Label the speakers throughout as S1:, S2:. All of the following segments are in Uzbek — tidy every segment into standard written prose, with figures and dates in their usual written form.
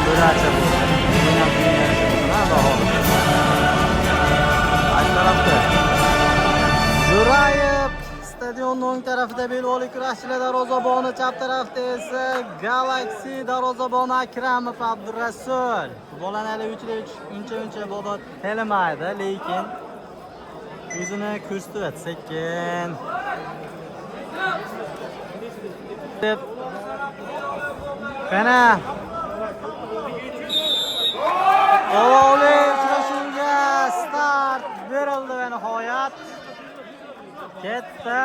S1: bo'racha bo'ldi. O'ynab yarasha bo'ldi. Ay tarafda Jo'rayev stadionning o'ng tarafida belbog'li kurashchilar darvozaboni, chap tarafda esa Galaxy darvozaboni Akramov Abdurasul. Futbolni hali uncha bodo telemaydi, lekin o'zini ko'rsatyapti sekin. Qana olovli uchrashuvga start berildi va nihoyat ketdi.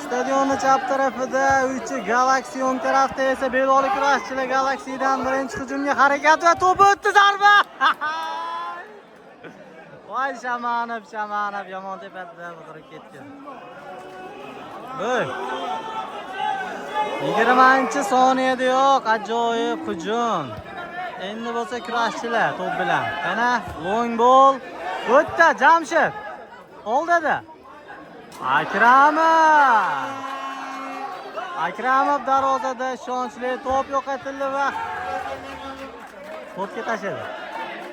S1: Stadionning chap tarafida uchi Galaxy, o'ng tarafda esa belbog'li kurashchilar Galaxydan birinchi hujumga harakat va to'p o'tdi, zarba. Voy shamanib yomon tepadan o'tirib ketgan. 20-soniyada yo'q, ajoyib hujum. Endi bo'lsa kurashchilar to'p bilan. Qana long ball o'tdi, Jamshid oldida. Akramov darvozada ishonchli to'p yo'qotildi va to'pga tashadi.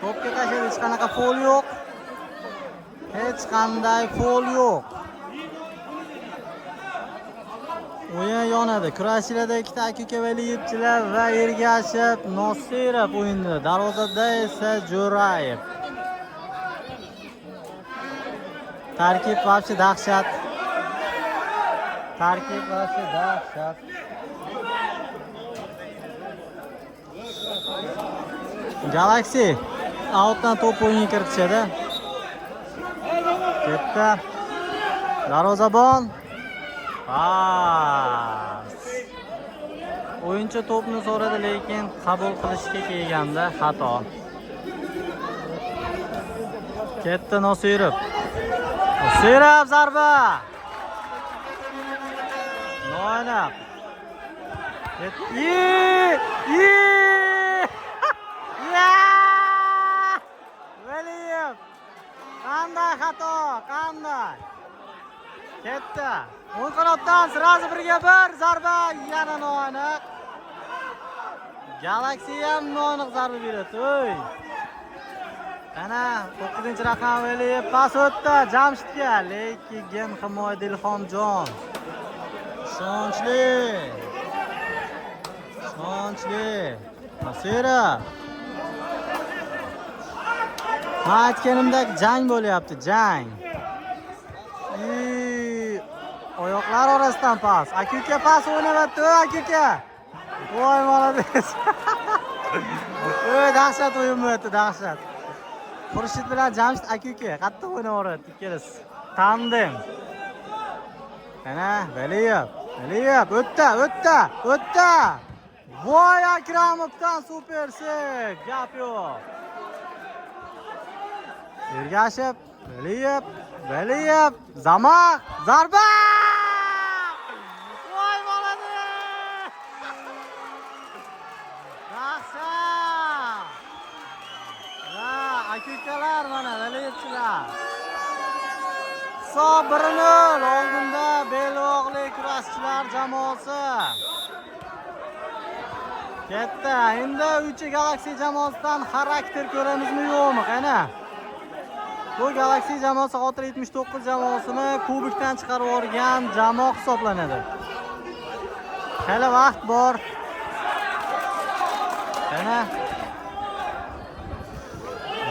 S1: Hech qanaqa foul yo'q. Hech qanday foul yo'q. O'yin yonadi. Kurashchilarda ikkita aka-uka Valiyevchilar va Ergashev Nosirov o'yinda. Darvozada esa Jo'rayev. Tarkib vobshe dahshat. Galaxy outdan to'p o'yinga kiritishadi. Ketdi. Darvozabon. O'yinchi to'pni so'radi, lekin qabul qilishga kelganda xato. Ketdi Nosirov zarba. No'noq. Valiyev. Qanday xato, qanday? Ketdi. O'ng qanotdan sirazi 1-1 zarba, yana no'noq. Galaxy ham no'noq zarba beradi. Ana 9-raqam Valiyev pas o'tdi Jamshidga, lekin himoyada Ilhomjon. Ishonchli. Nosirov. Men aytganimdek jang bo'lyapti, jang. Oyoqlar orasidan pas. Aka-uka pas o'ynayapti, aka-uka. Voy, malades. Dahshat o'yin bo'lyapti, dahshat. Xurshid bilan Jamshid aka-uka qattiq o'ynayapti ikkalasi. Tandem. Ana Valiyev o'tdi. Voy, Akramovdan super sev. Gap yo'q. Ergashev, Valiyev, Zamaq, zarba! Voy, malades! Dahshat! Aka-ukalar mana Valiyevchilar. Hisob 1-0 oldinda belbog'li kurashchilar jamoasi. Ketdi. Endi uchi Galaxy jamoasidan xarakter ko'ramizmi yo'qmi? Qana? Bu Galaxy jamoasi Xotir 79 jamoasini kubokdan chiqarib yuborgan jamoa hisoblanadi. Hali vaqt bor. Qana?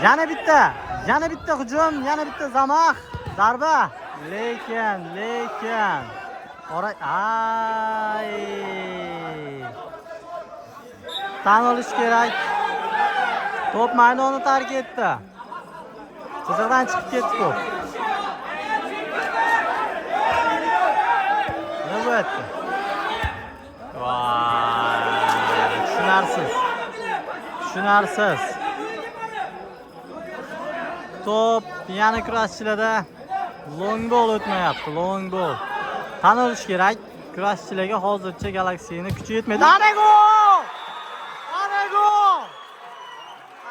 S1: Yana bitta hujum, yana bitta Zamaq, zarba. Lekin tan olish kerak. To'p maydonni tark etdi. Chiziqdan chiqib ketdi to'p. Nima bo'lyapti? Voy, tushunarsiz. To'p yana kurashchilarda long ball o'tmayapti, long ball. Tan olish kerak. Kurashchilarga hozircha Galaxy'ning kuchi yetmaydi. Ana gol!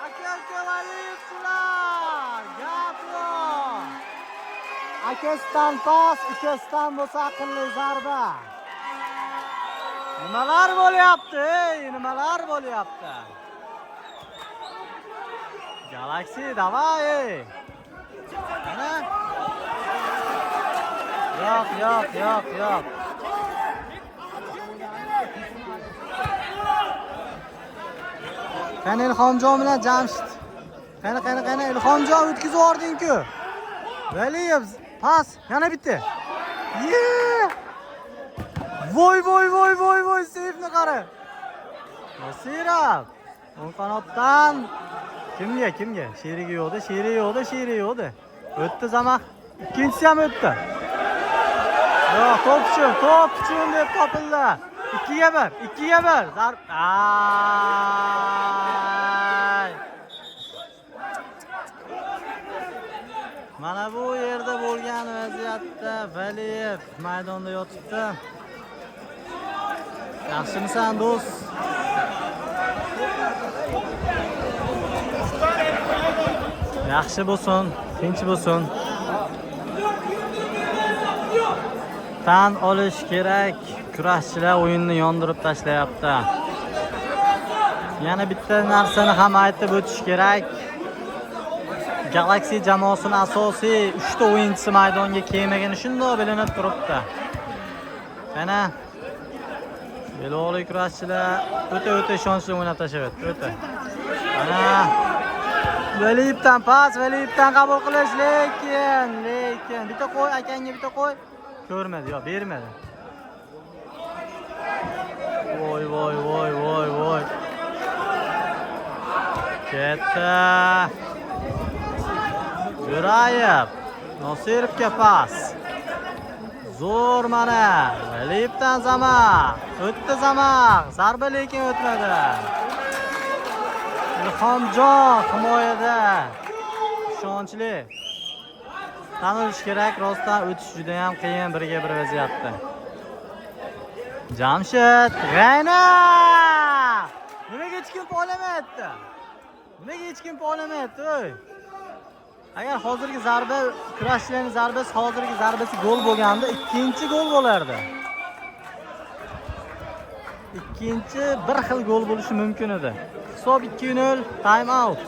S1: Aka-uka Valiyevchilar, gap yo'q. Akasidan pas, ukasidan bo'lsa aqlli zarba. Nimalar bo'lyapti? Nimalar bo'lyapti? Galaxy, davay! Mana. Yo'q. Qani Ilhomjon bilan Jamshid. Qani Ilhomjon o'tkazib yubording-ku. Valiyev pas, yana bitta. Voy, seyfni qara. Nasirov. O'ng qanotdan kimga? Sherigi yo'qdi. O'tdi Zamaq. Ikkinchisi ham o'tdi. Yo'q, to'pchun deb topildi. 2ga 1. Zarb. Mana bu yerda bo'lgan vaziyatda Valiyev maydonda yotibdi. Yaxshimisan, do'st? Yaxshi bo'lsin, tinch bo'lsin. Tan olish kerak. Kurashchilar o'yinni yondirib tashlayapti. Yana bitta narsani ham aytib o'tish kerak. Galaxy jamoasining asosiy 3 ta o'yinchisi maydonga kelmagani shunday bilinib turibdi. Mana belolik kurashchilar o'ta ishonchli o'ynab tashlayapti. O'ta. Mana Valiyevdan pas, Valiyevdan qabul qilish, lekin bitta qo'y, akangga bitta qo'y. Ko'rmadi, yo bermadi. Voy. Ketdi. Jo'rayev. Nosirovga pas. Zo'r mana. Valiyevdan Zamaq. O'tdi Zamaq. Zarba lekin o'tmadi. Ilhomjon himoyada. Ishonchli. Tan olish kerak, rostdan o'tish juda ham qiyin 1-ga 1 vaziyatda. Jamshid, G'ayna! Nimaga hech kim poylamayapti? Oy. Agar hozirgi zarba, kurashchilarning zarbasi, hozirgi zarbasi gol bo'lganda, ikkinchi gol bo'lardi. Ikkinchi bir xil gol bo'lishi mumkin edi. Hisob 2-0, time out.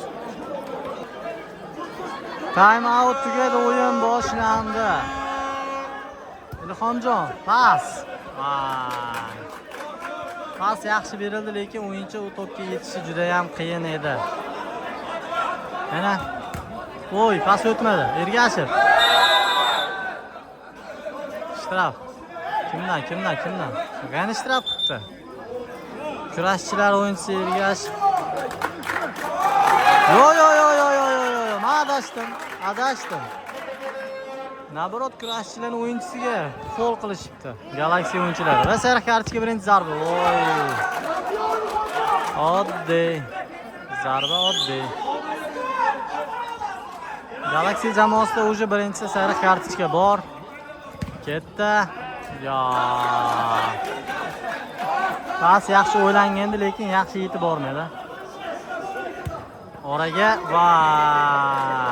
S1: Time out tugadi, o'yin boshlandi. Ilhomjon, pas. Pas yaxshi berildi, lekin o'yinchi u to'pga yetishi juda ham qiyin edi. Mana voy, pas o'tmadi. Ergashev. Shtraf. Kimdan? G'ani shtraf qildi. Kurashchilar o'yinchisi Ergashev. Yo. Adashdim. Nabrot kurashchilarning o'yinchisiga foul qilishibdi. Galaxy o'yinchilari. Va sariq kartochka birinchi zarba. Voy. Oddiy. Zarba oddiy. Galaxy jamoasida o'zi birinchi sariq kartochka bor. Ketdi. Yo. Pas yaxshi o'ylangandi, lekin yaxshi yetib bormadi. Oraga vay.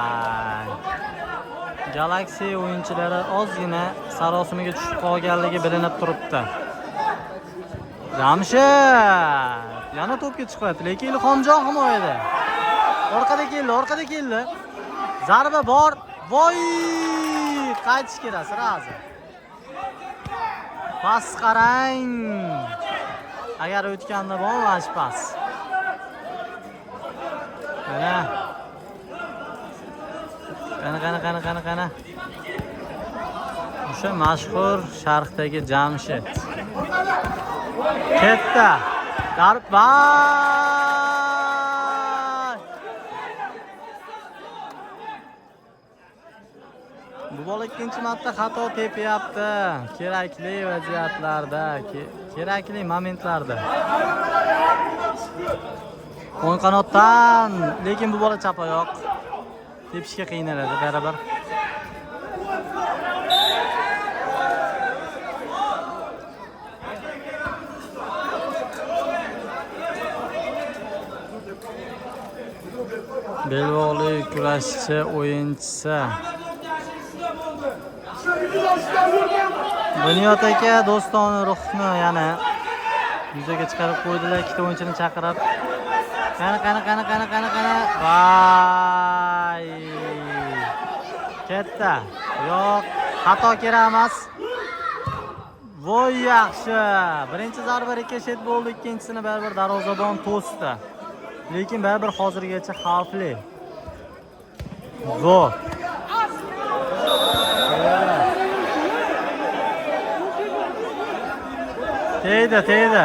S1: Galaxy o'yinchilari ozgina sarosimaga tushib qolganligi bilinib turibdi. Jamshid yana to'pga chiqyapti, lekin Ilhomjon himoyada. Orqada keldi. Zarba bor. Voy! Qaytish kerak sirazi. Pas qarang. Agar o'tganda bo'lmas pas. Qani. O'sha mashhur Sharqdagi Jamshid. Ketdi. Darba. Bu bola ikkinchi marta xato tepyapti. Kerakli vaziyatlarda, kerakli momentlarda. O'ng qanotdan, lekin bu bola chap oyoq. Tepishga qiynaladi baribir. Belbog'lik kurashchi o'yinchisi. Bunyod aka do'stona ruhni yana yuzaga chiqarib qo'ydilar. Ikkita o'yinchini chaqirib. Qani. Vay! Ketdi. Yo'q, xato kerak emas. Voy yaxshi. Birinchi zarba rikoshet bo'ldi, ikkinchisini baribir darvozabon to'sdi. Lekin baribir hozirgacha xavfli. Zo'r. Tegdi.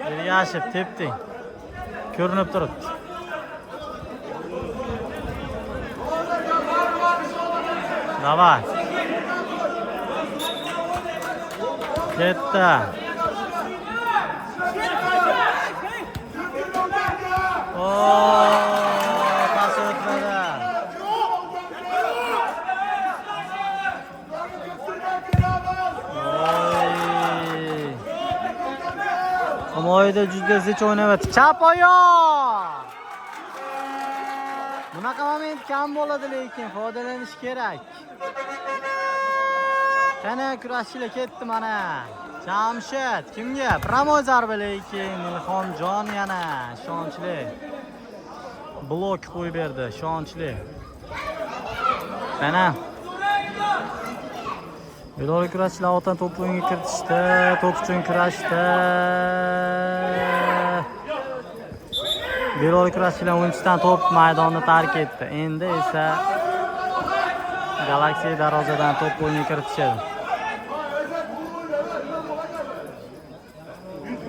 S1: Ergashib tepding. Ko'rinib turibdi. Davay. Ketdi. Pas o'tmadi. Himoyada juda zich o'ynayapti. Chap oyoq. Bunaqa moment kam bo'ladi, lekin foydalanish kerak. Qani kurashchilar ketdi mana. Jamshid kimga? Pramoy zarba, lekin Ilhomjon yana ishonchli. Blok qo'yib berdi, ishonchli. Qani Belorusiya kurashchilar o'tan to'p o'yinga kiritishdi, to'p uchun kurashdi. Belorusiya kurashchilar o'yinchidan to'p maydonni tark etdi. Endi esa Galaxy darvozadan to'p o'yinga kiritishadi.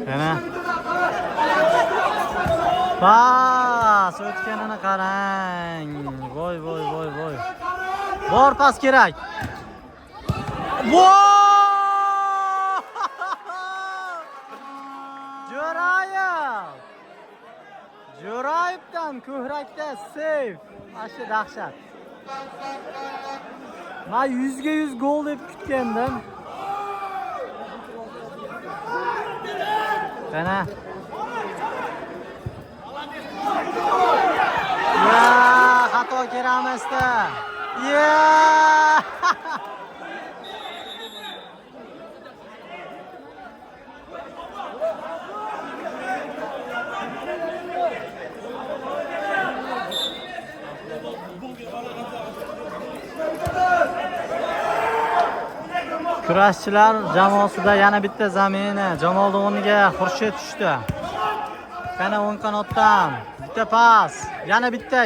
S1: Qani pas o'tganini qarang. Voy. Bor pas kerak. Jo'rayevdan ko'hrakda save. Mana dahshat. Men 100 ga 100 gol deb kutgandim. Qana. Ya, xato kerak emasda. Ya! Kurashchilar jamoasida yana bitta zamini Jamol o'rniga Xurshid tushdi. Qani o'ng qanotdan bitta pas, yana bitta.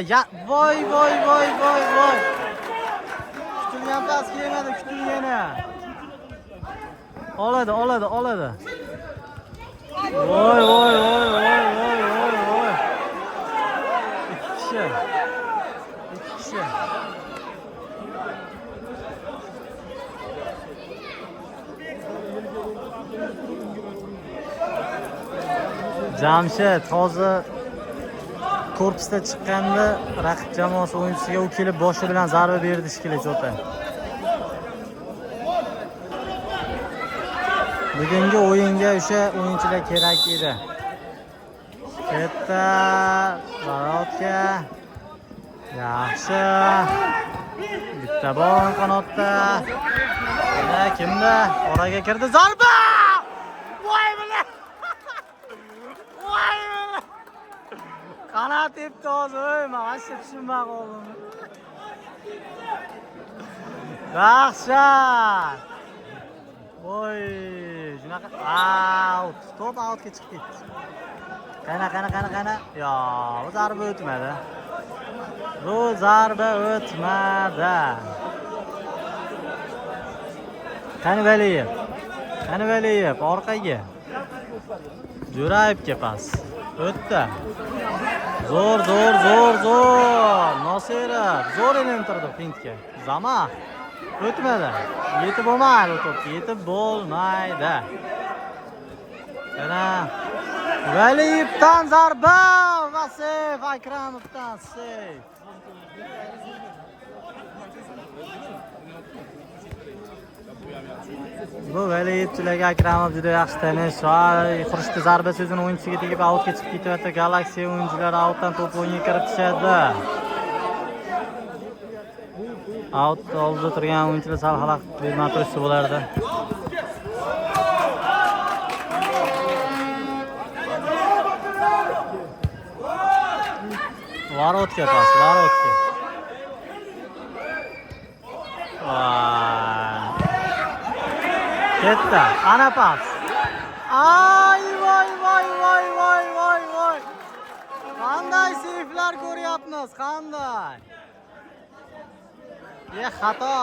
S1: Voy. Kutilgan pas kelmadi, kutilgani. Oladi. Voy. Ikki kishi. Jamshid hozir korpusda chiqqanda raqib jamoasi o'yinchisiga u kelib boshi bilan zarba berdi shekilli cho'ta. Bugungi o'yinga o'sha o'yinchilar kerak edi. Katta Zarotka. Yaxshi. Bitta bor qanotda. Mana kimda? Oraga kirdi zarba! Qanot tepdi hozir, men hozir tushunmay qoldim. Yaxshi. Voy, shunaqa out. Top outga chiqib ketdi. Qana. Yo, bu zarba o'tmadi. Qani Valiyev orqaga. Jo'rayevga pas. O'tdi. Zo'r. Nosirov zo'r ilintirdi pintga. Zama o'tmadi. Yetib bo'lmaydi to'pga, yetib bo'lmaydi. Mana Valiyevdan zarba va seyf, Akramovdan seyf. Bu Valiyevchilarga Akramov juda yaxshi tanish. Xurshid zarbasi o'zini o'yinchisiga tegib outga chiqib ketyapti. Galaxy o'yinchilari outdan to'p o'yinga kiritishadi. Out oldida turgan o'yinchilar sal xalaqit bermay tursa bo'lardi. Varotga pas, Varotga. Vay. Ketdi. Ana pas. Ay voy voy voy voy voy voy. Qanday seyflar ko'ryapmiz, qanday? Xato.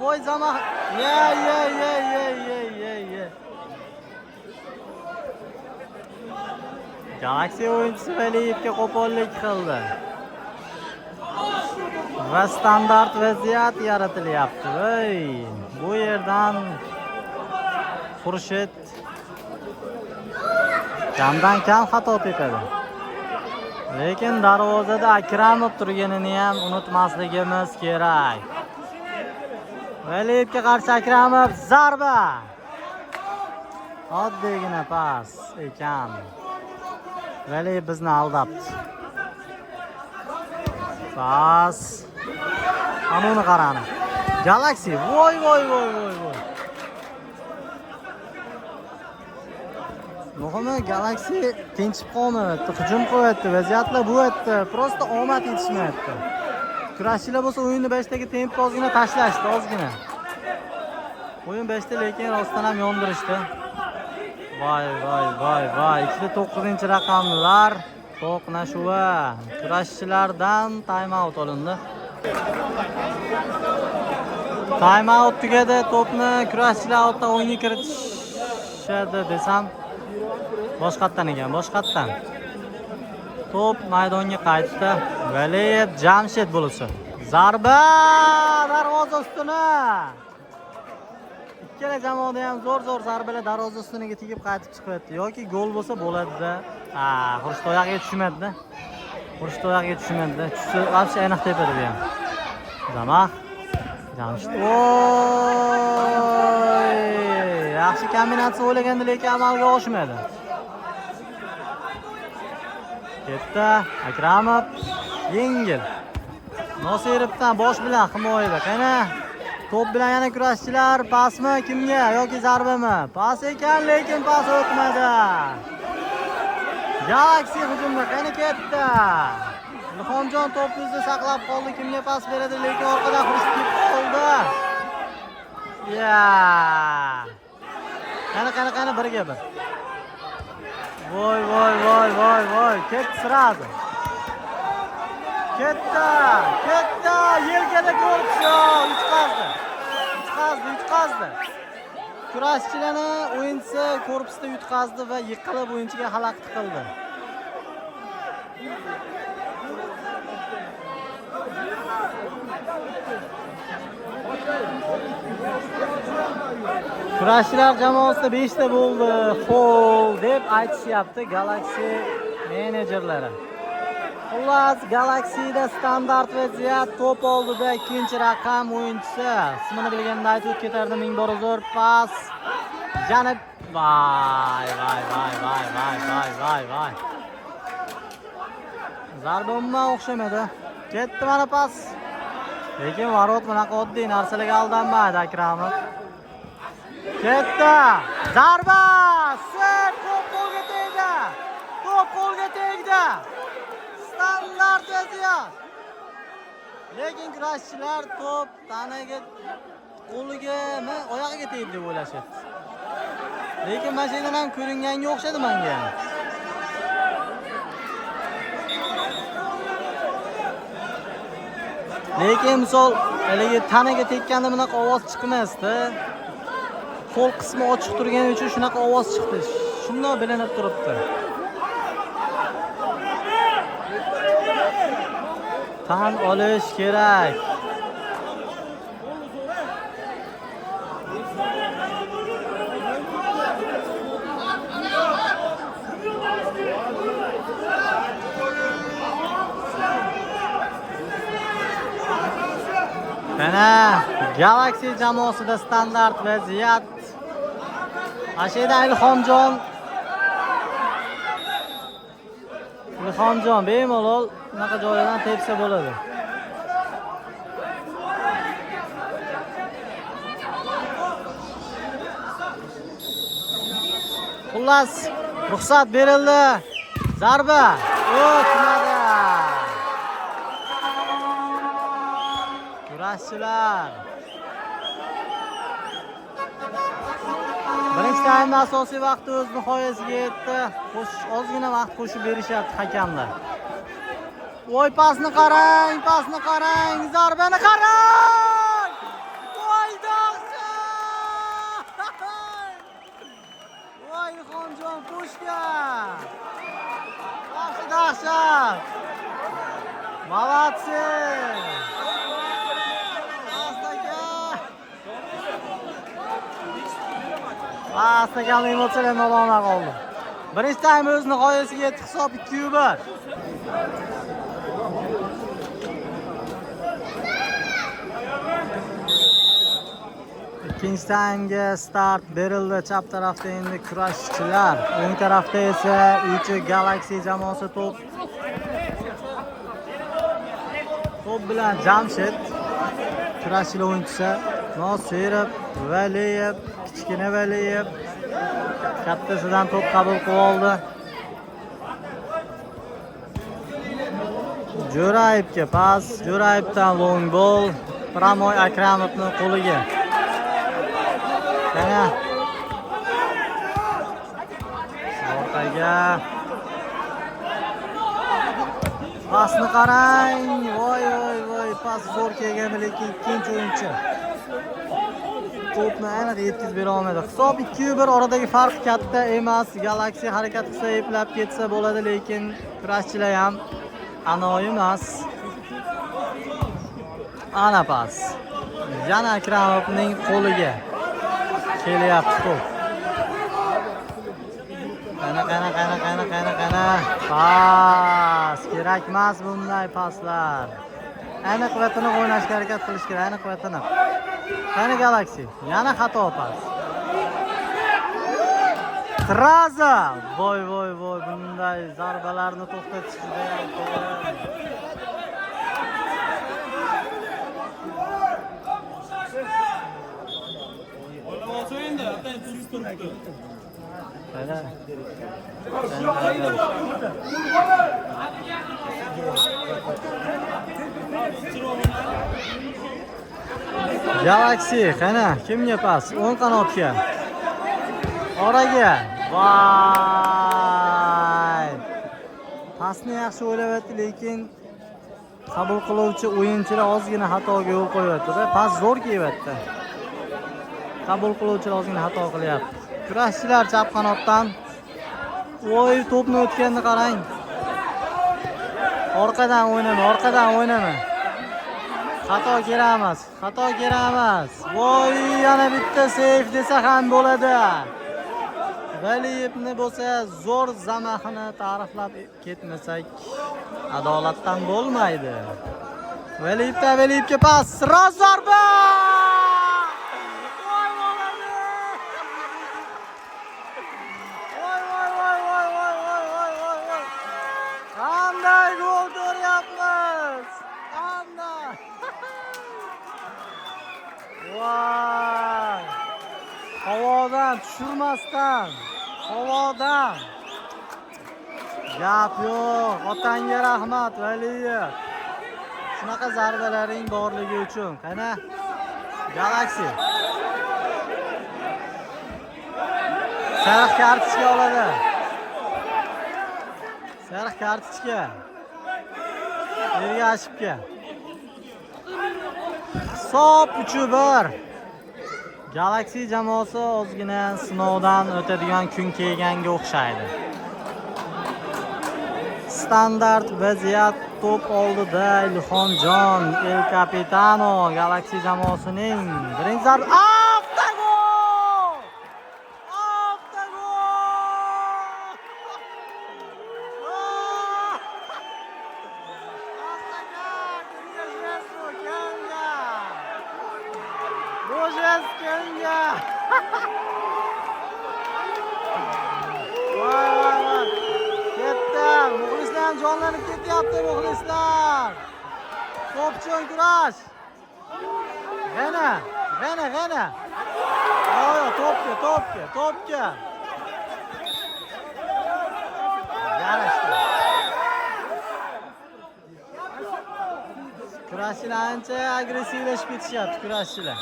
S1: Voy zama. Ye. Galaxy o'yinchisi Valiyevga qo'pollik qildi. Va standart vaziyat yaratilyapti. Bu yerdan Xurshid kamdan kam xato tepadi. Lekin darvozada Akramov turganini ham unutmasligimiz kerak. Valiyevga qarshi Akramov zarba. Oddiygina pas ekan. Valiyev bizni aldabdi. Pas. Anuni qarani. Galaxy. Voy. Muhimi Galaxy tinchib qolmayapti, hujum qilyapti, vaziyatlar bo'lyapti. Prosta omad yetishmayapti. Kurashchilar bo'lsa o'yinni 5dagi tempo ozgina tashlashdi, ozgina. O'yin 5da lekin rostdan ham yondirishdi. Voy. 2-9-raqamlar to'qnashuvi. Kurashchilardan time-out olindi. Time-out tugadi, to'pni kurashchilar ortda o'yinga kiritishadi desam boshqatdan ekan, boshqatdan. To'p maydonga qaytdi. Valiyev Jamshid bo'lsa. Zarba darvoza ustuna. Ikkala jamoada ham zo'r zarbalar darvoza ustuniga tegib qaytib chiqyapti. Yoki gol bo'lsa bo'ladi-da. Xurshid oyoqqa tushmadi-da. Tushsa вообще aniq tepada bu ham. Zamah. Jamshid. Voy! Yaxshi kombinatsiya o'ylaganda lekin amalga oshmadi. Ketdi. Akramov yengil. Nosirovdan bosh bilan himoyada. Qani to'p bilan yana kurashchilar, pasmi kimga yoki zarbami? Pas ekan, lekin pas o'tmadi. Galaxy hujumda qani ketdi. Ilhomjon to'p o'zida saqlab qoldi. Kimga pas beradi, lekin orqada Xurshid ketib qoldi. Qani birga bir. Voy. Ketdi siradi. Ketdi. Yelkada korpusyon. Yutqazdi. Kurashchilarni o'yinchisi korpusda yutqazdi va yiqilib o'yinchiga xalaqit qildi. Kurashchilar jamoasida 5 ta bo'ldi. Foul deb aytishyapti Galaxy menejerlari. Xullas, Galaxy'da standart vaziyat, to'p oldida ikkinchi raqam o'yinchisi. Ismini bilganda aytib ketardim, ming bor uzr. Pas. Janib. Voy. Zarba umuman o'xshamadi. Ketdi mana pas. Lekin varot bunaqa oddiy narsalarga aldanmaydi Akramov. Ketdi. Zarba! To'p qo'lga tegdi. Standart vaziyat. Lekin kurashchilar to'p tanaga, qo'ligami, oyog'iga tegdi deb o'ylashyapti. Lekin mashinadan ham ko'ringanga o'xshadi menga. Lekin misol haligi tanaga tekkanda bunaqa ovoz chiqmasdi. Qo'l qismi ochiq turgani uchun shunaqa ovoz chiqdi. Shunday bilinib turibdi. Tan olish kerak. Mana Galaxy jamoasida standart vaziyat. Ashida Ilhomjon bemalol bunaqa joylardan tepsa bo'ladi. Xullas, ruxsat berildi. Zarba o'tmadi. kurashchilar. Birinchi taymda asosiy vaqt o'z nihoyasiga yetdi. Ozgina vaqt qo'shib berishyapti hakamlar. Voy, pasni qarang, zarbani qarang! Voy, dahshat! Voy, Ilhomjon qo'shgan. Dahshat! Молодцы! Astagan emotsiyalarni ololmay qoldi. Birinchi taym o'z nihoyasiga yetdi, hisob 2-1. Ikkinchi taymga start berildi. Chap tarafda endi kurashchilar, o'ng tarafda esa Uychi Galaxy jamoasi to'p bilan Jamshid, kurashchilar o'yinchisi Nosirov, Valiyev, kichkina Valiyev kattasidan to'p qabul qilib oldi. Jo'rayevga pas, Jo'rayevdan long ball, Pramoy Akramovning qo'liga. Yana orqaga pasni qarang. Voy, pas zo'r kelgan, lekin ikkinchi o'yinchi to'pni aniq yetkazib bera olmadi. Hisob 2-1, oradagi farq katta emas. Galaxy harakat qilsa, eplab ketsa bo'ladi, lekin kurashchilar ham anoyi emas. Ana pas. Yana Akramovning qo'liga kelyapti to'p. Qana. Pas. Kerak emas bunday paslar. Aniq va tiniq o'ynashga harakat qilish kerak, aniq va tiniq. Qani Galaxy, yana xato pas. Traza. Voy, bunday zarbalarni to'xtatish juda ham qiyin. Galaxy, qana kimga pas? O'ng qanotga. Oraga. Voy! Pasni yaxshi o'ylayapti, lekin qabul qiluvchi o'yinchilar ozgina xatoga yo'l qo'yapti. Pas zo'r kelyapti. Qabul qiluvchilar ozgina xato qilyapti. Kurashchilar chap qanotdan. Voy, to'pni o'tganini qarang. Orqadan o'ynama. Xato kerak emas. Voy, yana bitta seyf desa ham bo'ladi. Valiyevni bo'lsa zo'r zamahini ta'riflab ketmasak adolatdan bo'lmaydi. Valiyevga pas, zarba! Qanday gol ko'ryapmiz? Qanday? Voy! Havodan tushirmasdan, gap yo'q. Otangga rahmat, Valiyev. Shunaqa zarbalaring borligi uchun. Qana Galaxy sariq kartochka oladi. Sariq kartochka. Ergashibga. Hisob 3-1. Galaxy jamoasi ozgina sinovdan o'tadigan kun kelganga o'xshaydi. Standart vaziyat to'p oldida Ilhomjon El Capitano Galaxy jamoasining birinchi zarba. Muxlislar jonlanib ketyapti, muxlislar. To'pchon kurash. G'ana. To'pga. Yarashdi. Kurashchilar lekin ancha agressivlashib ketishyapti kurashchilar.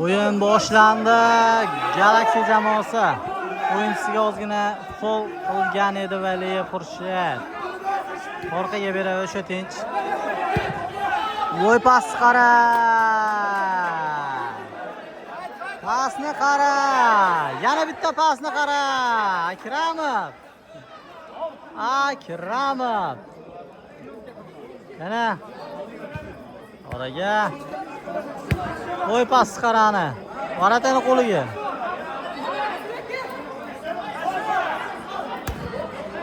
S1: O'yin boshlandi. Galaxy jamoasi o'yinchisiga ozgina foul qilgan edi Valiyev Xurshid. Orqaga beradi o'sha tinch. Voy pas qara. Pasni qara. Yana bitta pasni qara. Akramov. Akramov. Mana oraga voy pas qarani. Varatani qo'liga.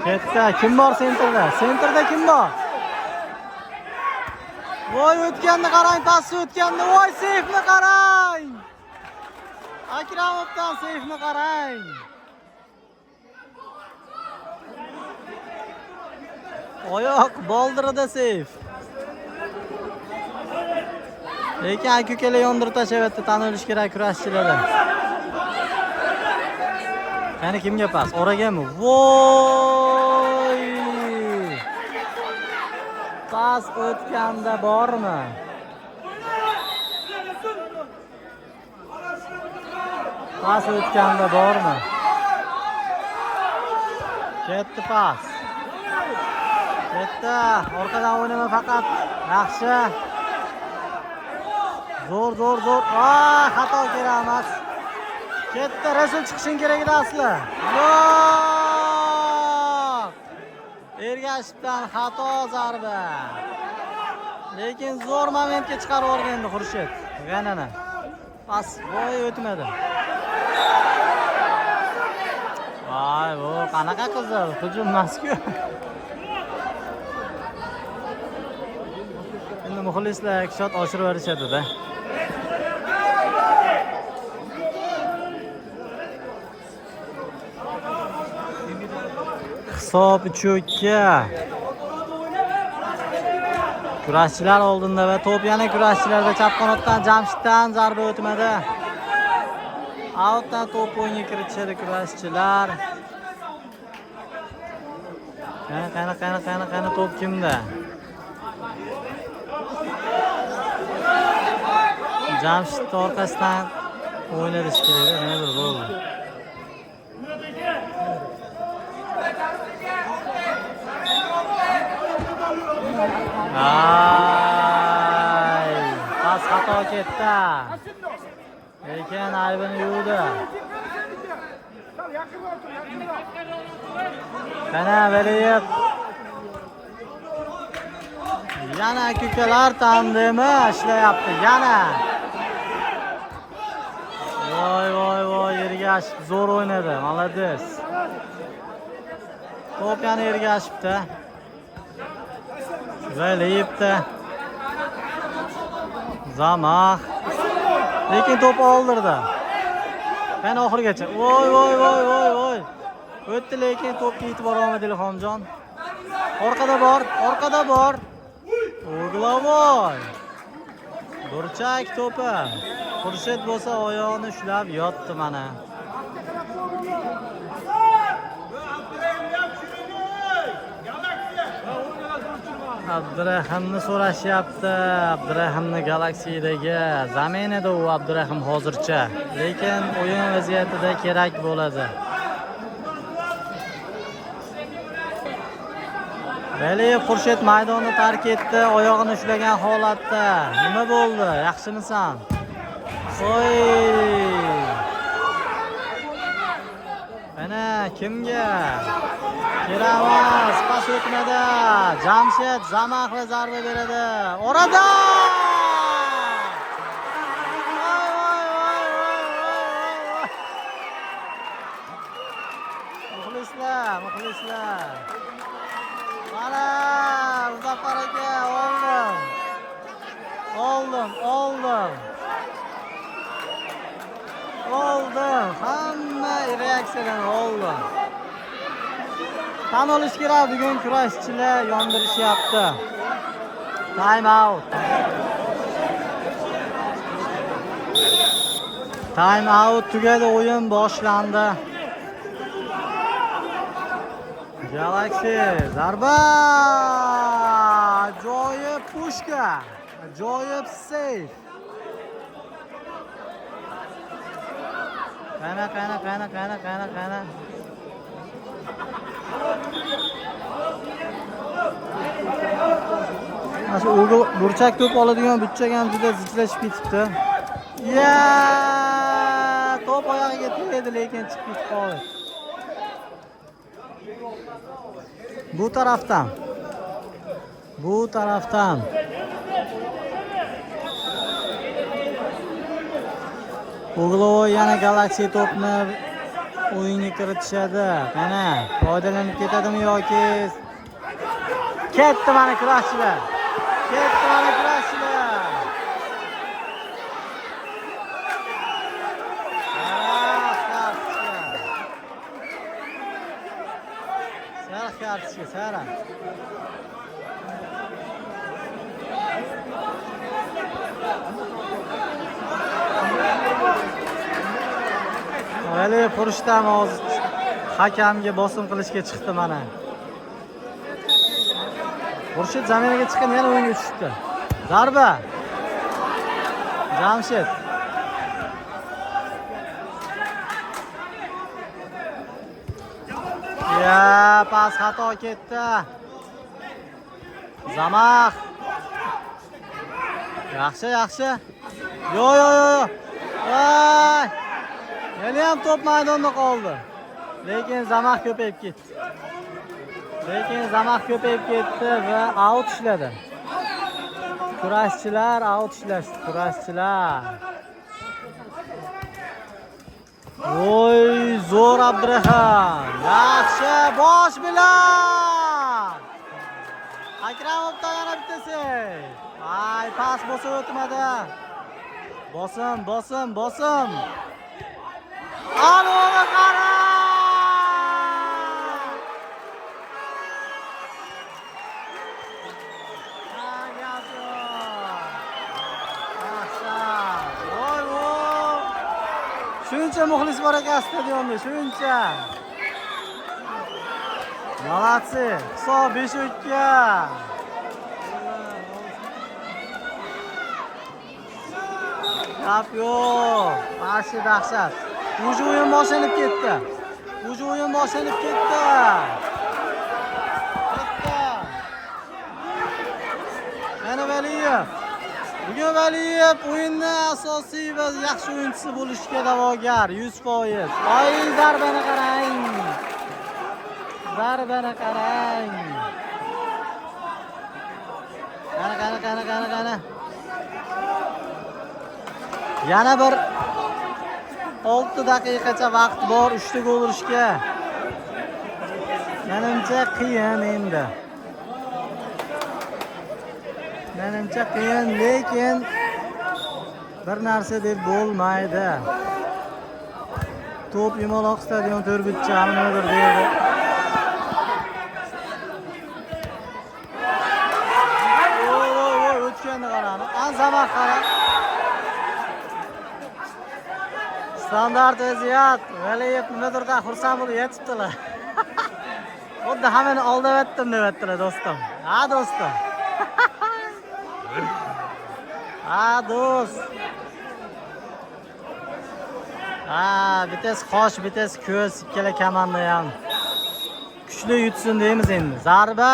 S1: Ketdi. Kim bor sentrda? Sentrda kim bor? Voy o'tganni qarang, pasni o'tganni. Voy seyfni qarang. Akramovdan seyfni qarang. Oyoq boldirida seyf. Lekin aka-ukalar yondirib tashlayapti, tan olish kerak kurashchilarda. Qani kimga pas? Oragami? Voy! Pas o'tganda bormi? Pas o'tganda bormi? Ketdi pas. Ketdi. Orqadan o'ynama faqat. Yaxshi. Zo'r. Xato kerak emas. Ketdi. Rasul chiqishing kerak edi asli. Yo'q. Ergashibdan xato zarba. Lekin zo'r momentga chiqarib o'rgandi Xurshid. G'anana. Pas voy o'tmadi. Voy, bu qanaqa qizil? Hujum emas-ku. Endi muxlislar shot oshirib berishadi-da. Hisob 3-2. Kurashchilar oldinda va to'p yana kurashchilarda. Chap qanotdan Jamshiddan zarba o'tmadi. Outdan to'p o'yinga kiritishadi kurashchilar. Qani to'p kimda? Jamshid orqasidan o'ynadish kerak, yana bir gol. Ay, pas xato ketdi. Lekin aybini yuvdi. Qana Valiyev. Yana aka-ukalar tandemi ishlayapti. Yana. Voy, Ergashev zo'r o'ynadi. Malades. To'p yana Ergashevda. Valiyevda. Zamah. Lekin to'p oldirdi. Qani oxirgacha. Voy. O'tdi lekin to'pga yetib bora olmadi Ilhomjon. Orqada bor. O'g'lavoy. Burchak to'pi. Xurshid bo'lsa oyog'ini ushlab yotdi mana. Abdurahimni so'rashyapti. Abdurahimni Galaxy'dagi zaminida u Abdurahim hozircha. Lekin o'yin vaziyatida kerak bo'ladi. Valiyev Xurshid maydonni tark etdi, oyog'ini ushlagan holatda. Nima bo'ldi? Yaxshimisan? Voy! Mana kimga? Kerak, pas o'tmadi. Jamshid Zamahga zarba beradi. Orada! Muxlislar. Mana Muzaffar aka oldim. Hamma reaksiyadan oldim. Tan olish kerak, bugun kurashchilar yondirishyapti. Time out tugadi, o'yin boshlandi. Galaxy zarba! Ajoyib pushka. Ajoyib seyf. Qana. Mana shu burchak to'p oladigan burchak ham juda zichlashib ketibdi. Top oyog'iga tegdi, lekin chiqib ketib qoldi. Bu tarafdan. Uglovoy yana Galaxy to'pni o'yinga kiritishadi. Qana, foydalanib ketadimi yoki ketdi mana kurashchilar. Sara. Vali Xurshidam hozir hakamga bosim qilishga chiqdi mana. Xurshid zaminaga chiqqan, yana o'yinga tushdi. Zarba. Jamshid. Pas xato ketdi. Zamaq. Yaxshi. Yo. Voy! Yana ham top maydonda qoldi. Lekin zamaq ko'payib ketdi va out ishladi. Kurashchilar out ishlashdi. Voy, zo'r Abdurahim. Yaxshi bosh bilan. Akramovdan yana bittasi. Ay, pas bosib o'tmadi. Bosim. Alova qara. Shuncha muxlis bor ekan stadionda, shuncha. Malatsi, hisob 5-2. Gap yo'q. Qarshi dahshat. Uji o'yin boshlanib ketdi. Yana Valiyev. Bugun Valiyev o'yinning asosiy va yaxshi o'yinchisi bo'lishga da'vogar 100%. Ay, zarbani qarang. Qana. Yana bir 6 daqiqacha vaqt bor 3 ta gol urishga. Menimcha qiyin endi. Lekin bir narsa deb bo'lmaydi. To'p yumaloq stadion to'rtburchak nimadir deydi. Voy, o'tganni qarani. Zamaq qara. Standart vaziyat. Valiyev nimadirdan xursand bo'lib yetibdilar. Xuddi hammani oldavatdim devatdilar do'stim. Do'stim. Do'st. Bites qosh, bites ko'z, ikkala komanda ham kuchli yutsin deymiz endi. Zarba!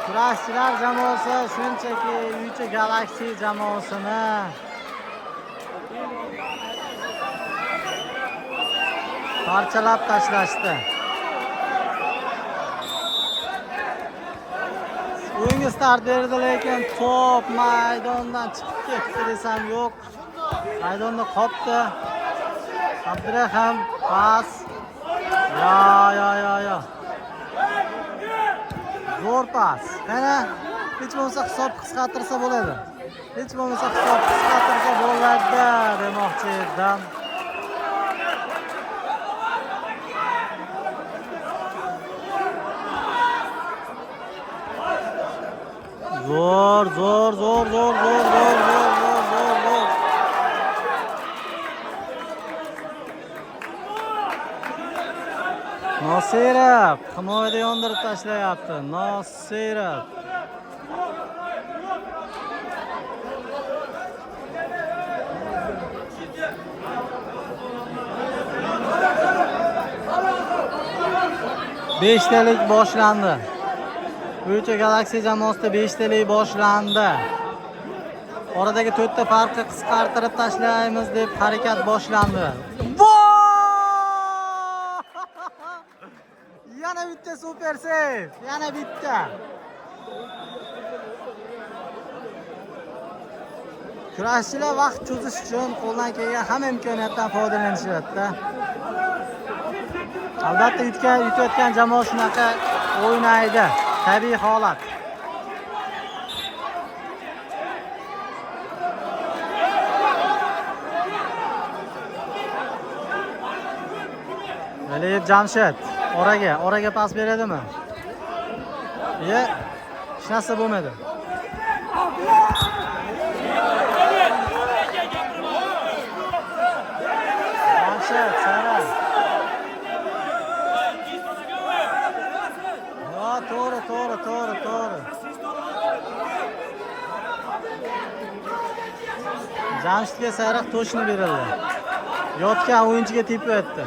S1: Kurashchilar jamoasi shunchaki Uycha Galaxy jamoasini parchalab tashlashdi. O'yinga start berdi, lekin top maydondan chiqib ketdi desam yo'q. Maydonda qoldi. Abdurahim pas. Yo. Zo'r pas. Qana, hech bo'lmasa hisob qisqartirsa bo'ladi. Zo'r, zo'r, zo'r, zo'r, zo'r, zo'r, zo'r, zo'r, zo'r, zo'r. Nosirov himoyada yondirib tashlayapti. Nosirov. Beshtalik boshlandi. Bo'yicha Galaxy jamoasida beshtalik boshlandi. Oradagi 4 ta farqni qisqartirib tashlaymiz deb harakat boshlandi. Yana bitta super save. Yana bitta. Kurashchilar vaqt cho'zish uchun qo'ldan kelgan hamma imkoniyatdan foydalanishyapti. Albatta yutayotgan jamoa shunaqa o'ynaydi. Tabiiy holat. Aliyev Jamshid oraga pas beradimi? Hech narsa bo'lmadi. Jamshid sara. To'g'ri. Jamshidga sariq to'shni berildi. Yotgan o'yinchiga tepib o'tdi.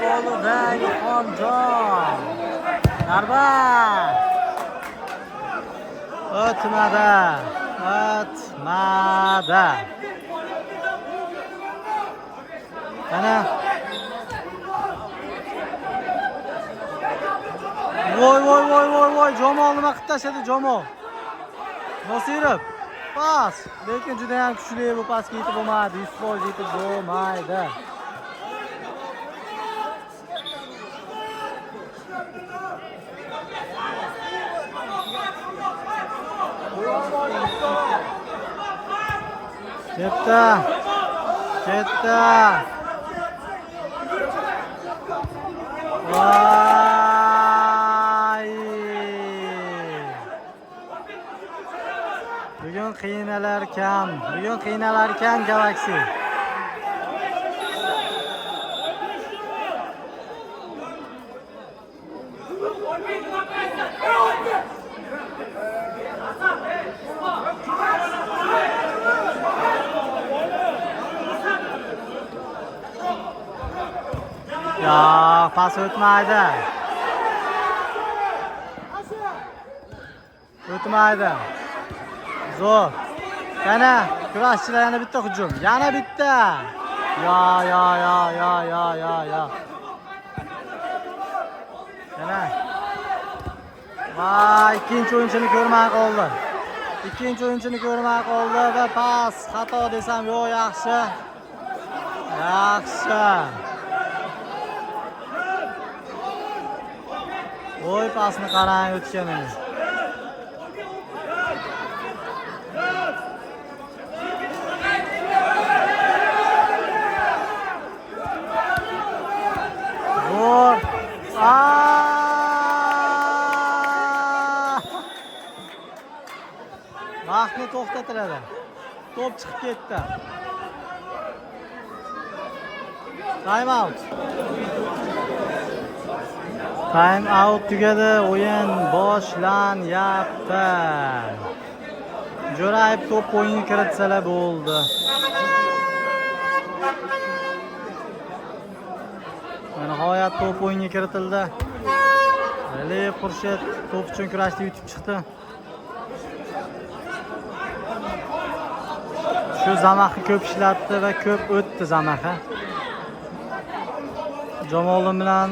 S1: Qo'lidagi Xonjon. Darba. O'tmadi. Ana. Voy, Jamol nima qilib tashladi Jamol? Nosirov. Pas. Lekin juda ham kuchli bu pasga yetib bo'lmadi. 100% yetib bo'lmaydi. Ketdi. Vay. Bugun qiynalar kam Galaxy. Ya pas o'tmaydi. Zo'r. Yana kurashchilar yana bitta hujum. Yana bitta. Ya. Yana. Vay, ikkinchi o'yinchini ko'rmay qoldi va pas xato desam yo'q, yaxshi. Voy, pasni qarang o'tganini. Zo'r. Vaqtni to'xtatiladi. To'p chiqib ketdi. Time out tugadi, o'yin boshlanyapti. Jo'rayev to'p o'yinga kiritsalar bo'ldi. Nihoyat to'p o'yinga kiritildi. Aliyev Xurshid to'p uchun kurashda yutib chiqdi. Shu Zamaxni ko'p ishlatdi va ko'p o'tdi Zamaxa. Jamoliddin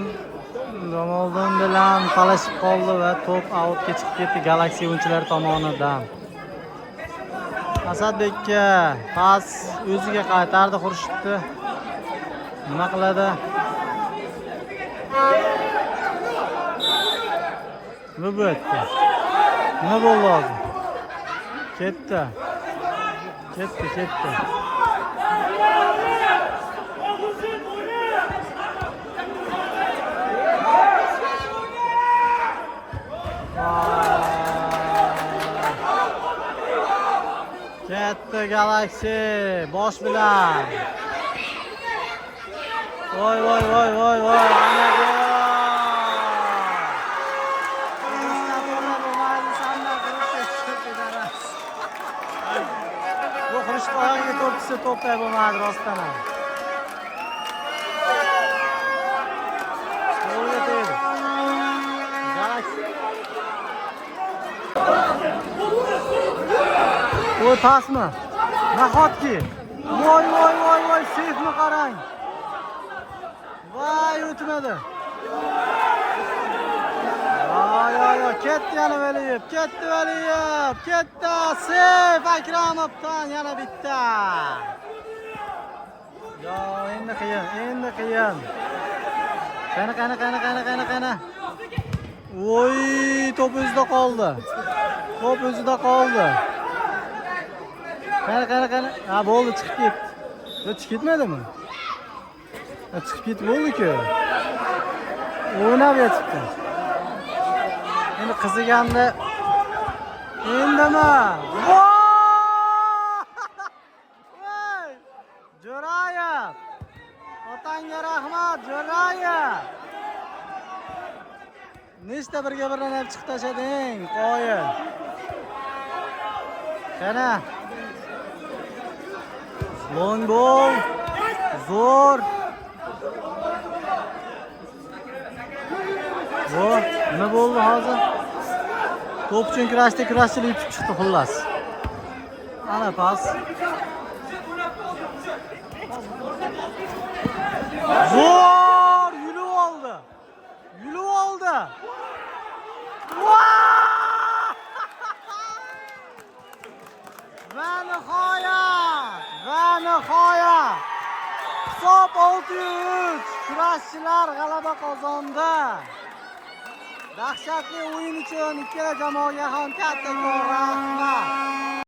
S1: bilan talashib qoldi va to'p outga chiqib ketdi Galaxy o'yinchilari tomonidan. Asadbekka pas o'ziga qaytardi Xurshidni. Nima qiladi? Nima bo'ldi? Nima bo'ldi hozir? Ketdi. Galaxy bosh bilan. Voy voy voy voy voy. Ana gol. Bu Xurshid oyog'iga to'p tushsa to'pday bo'lmadi rostdan ham. Golga tegdi. Galaxy. Voy pasmi? Nahotki. Voy voy voy voy seyfni qarang. Voy o'tmadi. Yo ketdi yana Valiyev, ketdi Valiyev, ketdi Seyf Akramovdan yana bitta. Yo endi qiyin. Qani. Voy to'p o'zida qoldi. Qani. Ha bo'ldi, chiqib ketdi. Yo chiqib ketmadimi? Chiqib ketib bo'ldi-ku. O'ynab yotibdi. Endi qiziganda endimi? Voy! Jo'rayev. Otangga rahmat, Jo'rayev. Nechta birga-birdan olib chiqib tashlading, qoyil. Qani. Long ball. Zo'r. Voy, nima bo'ldi hozir? To'p uchun kurashchilik yutib chiqdi xullas. Ana pas. Zo'r, yulib oldi. Va nihoyat. Hisob 6-3. Kurashchilar g'alaba qozondi. Dahshatli o'yin uchun ikkala jamoaga ham kattakon rahmat.